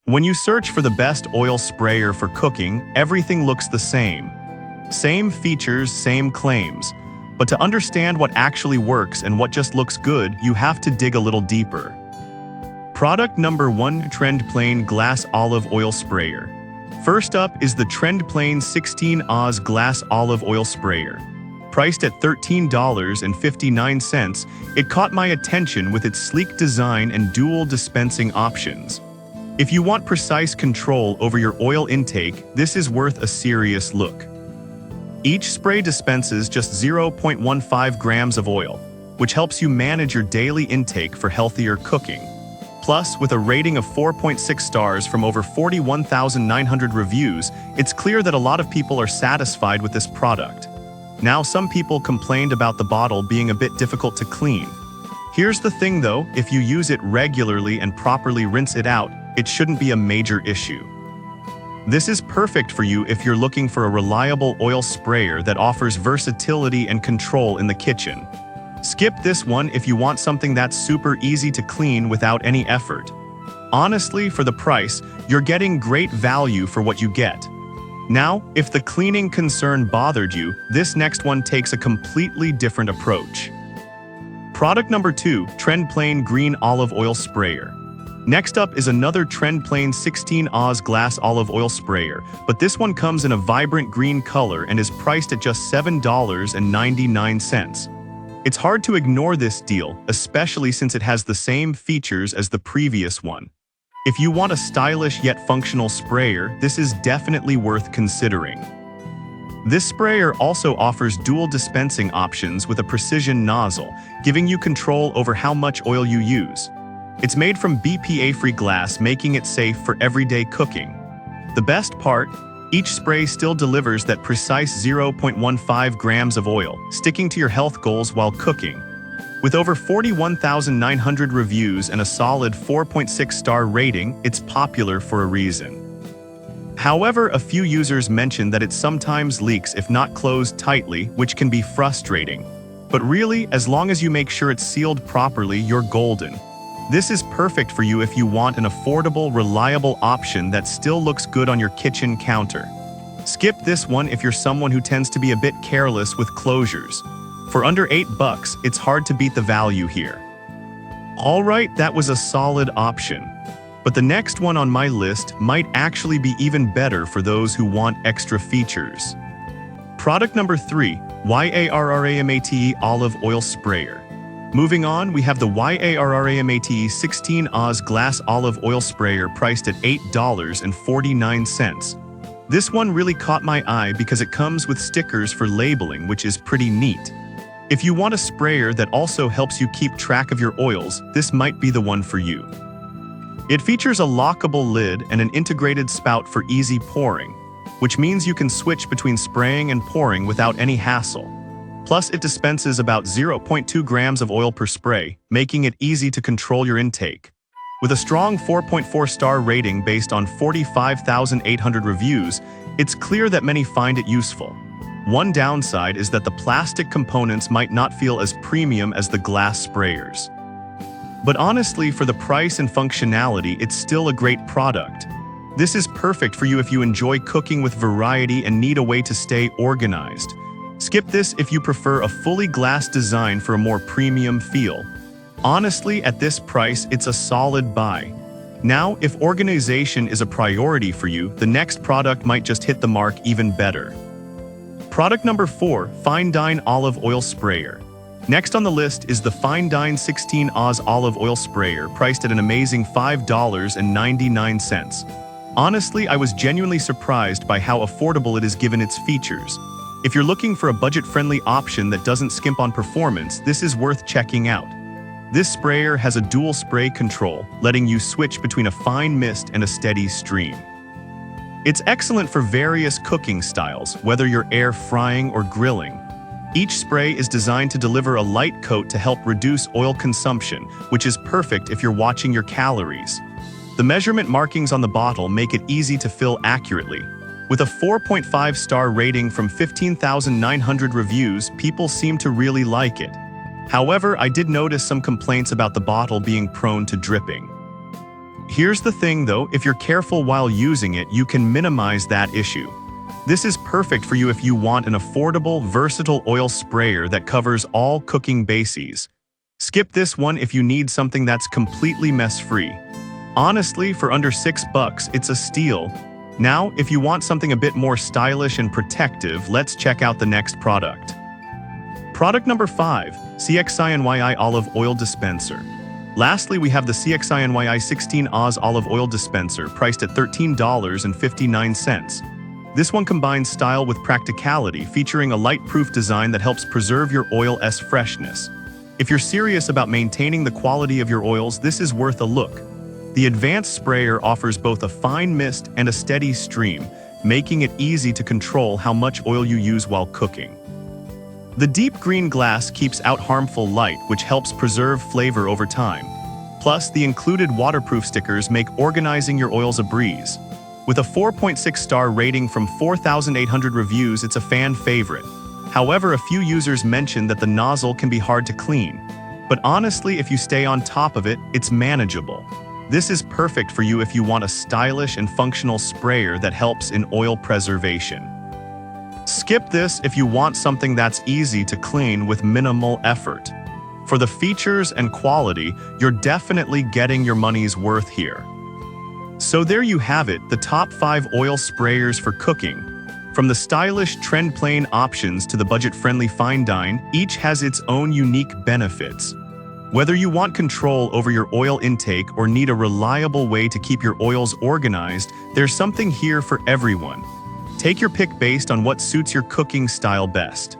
When you search for the best oil sprayer for cooking, everything looks the same. Same features, same claims. But to understand what actually works and what just looks good, you have to dig a little deeper. Product number 1, Trend Plain Glass Olive Oil Sprayer. First up is the Trend Plain 16 Oz Glass Olive Oil Sprayer. Priced at $13.59, it caught my attention with its sleek design and dual dispensing options. If you want precise control over your oil intake, this is worth a serious look. Each spray dispenses just 0.15 grams of oil, which helps you manage your daily intake for healthier cooking. Plus, with a rating of 4.6 stars from over 41,900 reviews, it's clear that a lot of people are satisfied with this product. Now, some people complained about the bottle being a bit difficult to clean. Here's the thing though, if you use it regularly and properly rinse it out, it shouldn't be a major issue. This is perfect for you if you're looking for a reliable oil sprayer that offers versatility and control in the kitchen. Skip this one if you want something that's super easy to clean without any effort. Honestly, for the price, you're getting great value for what you get. Now, if the cleaning concern bothered you, this next one takes a completely different approach. Product number 2, Trend Plain Green Olive Oil Sprayer. Next up is another Trend Plain 16 Oz Glass Olive Oil Sprayer, but this one comes in a vibrant green color and is priced at just $7.99. It's hard to ignore this deal, especially since it has the same features as the previous one. If you want a stylish yet functional sprayer, this is definitely worth considering. This sprayer also offers dual dispensing options with a precision nozzle, giving you control over how much oil you use. It's made from BPA-free glass, making it safe for everyday cooking. The best part, each spray still delivers that precise 0.15 grams of oil, sticking to your health goals while cooking. With over 41,900 reviews and a solid 4.6-star rating, it's popular for a reason. However, a few users mentioned that it sometimes leaks if not closed tightly, which can be frustrating. But really, as long as you make sure it's sealed properly, you're golden. This is perfect for you if you want an affordable, reliable option that still looks good on your kitchen counter. Skip this one if you're someone who tends to be a bit careless with closures. For under $8, it's hard to beat the value here. Alright, that was a solid option. But the next one on my list might actually be even better for those who want extra features. Product number 3, YARRAMATE Olive Oil Sprayer. Moving on, we have the YARRAMATE 16 Oz Glass Olive Oil Sprayer priced at $8.49. This one really caught my eye because it comes with stickers for labeling, which is pretty neat. If you want a sprayer that also helps you keep track of your oils, this might be the one for you. It features a lockable lid and an integrated spout for easy pouring, which means you can switch between spraying and pouring without any hassle. Plus, it dispenses about 0.2 grams of oil per spray, making it easy to control your intake. With a strong 4.4-star rating based on 45,800 reviews, it's clear that many find it useful. One downside is that the plastic components might not feel as premium as the glass sprayers. But honestly, for the price and functionality, it's still a great product. This is perfect for you if you enjoy cooking with variety and need a way to stay organized. Skip this if you prefer a fully glass design for a more premium feel. Honestly, at this price, it's a solid buy. Now, if organization is a priority for you, the next product might just hit the mark even better. Product number 4, Fine Dine Olive Oil Sprayer. Next on the list is the Fine Dine 16 Oz Olive Oil Sprayer, priced at an amazing $5.99. Honestly, I was genuinely surprised by how affordable it is given its features. If you're looking for a budget-friendly option that doesn't skimp on performance, this is worth checking out. This sprayer has a dual spray control, letting you switch between a fine mist and a steady stream. It's excellent for various cooking styles, whether you're air frying or grilling. Each spray is designed to deliver a light coat to help reduce oil consumption, which is perfect if you're watching your calories. The measurement markings on the bottle make it easy to fill accurately. With a 4.5-star rating from 15,900 reviews, people seem to really like it. However, I did notice some complaints about the bottle being prone to dripping. Here's the thing though, if you're careful while using it, you can minimize that issue. This is perfect for you if you want an affordable, versatile oil sprayer that covers all cooking bases. Skip this one if you need something that's completely mess-free. Honestly, for under $6, it's a steal. Now, if you want something a bit more stylish and protective, let's check out the next product. Product number 5, CXINYI Olive Oil Dispenser. Lastly, we have the CXINYI 16 Oz Olive Oil Dispenser, priced at $13.59. This one combines style with practicality, featuring a light-proof design that helps preserve your oil's freshness. If you're serious about maintaining the quality of your oils, this is worth a look. The advanced sprayer offers both a fine mist and a steady stream, making it easy to control how much oil you use while cooking. The deep green glass keeps out harmful light, which helps preserve flavor over time. Plus, the included waterproof stickers make organizing your oils a breeze. With a 4.6-star rating from 4,800 reviews, it's a fan favorite. However, a few users mentioned that the nozzle can be hard to clean. But honestly, if you stay on top of it, it's manageable. This is perfect for you if you want a stylish and functional sprayer that helps in oil preservation. Skip this if you want something that's easy to clean with minimal effort. For the features and quality, you're definitely getting your money's worth here. So there you have it, the top 5 oil sprayers for cooking. From the stylish trend-plain options to the budget-friendly fine dine, each has its own unique benefits. Whether you want control over your oil intake or need a reliable way to keep your oils organized, there's something here for everyone. Take your pick based on what suits your cooking style best.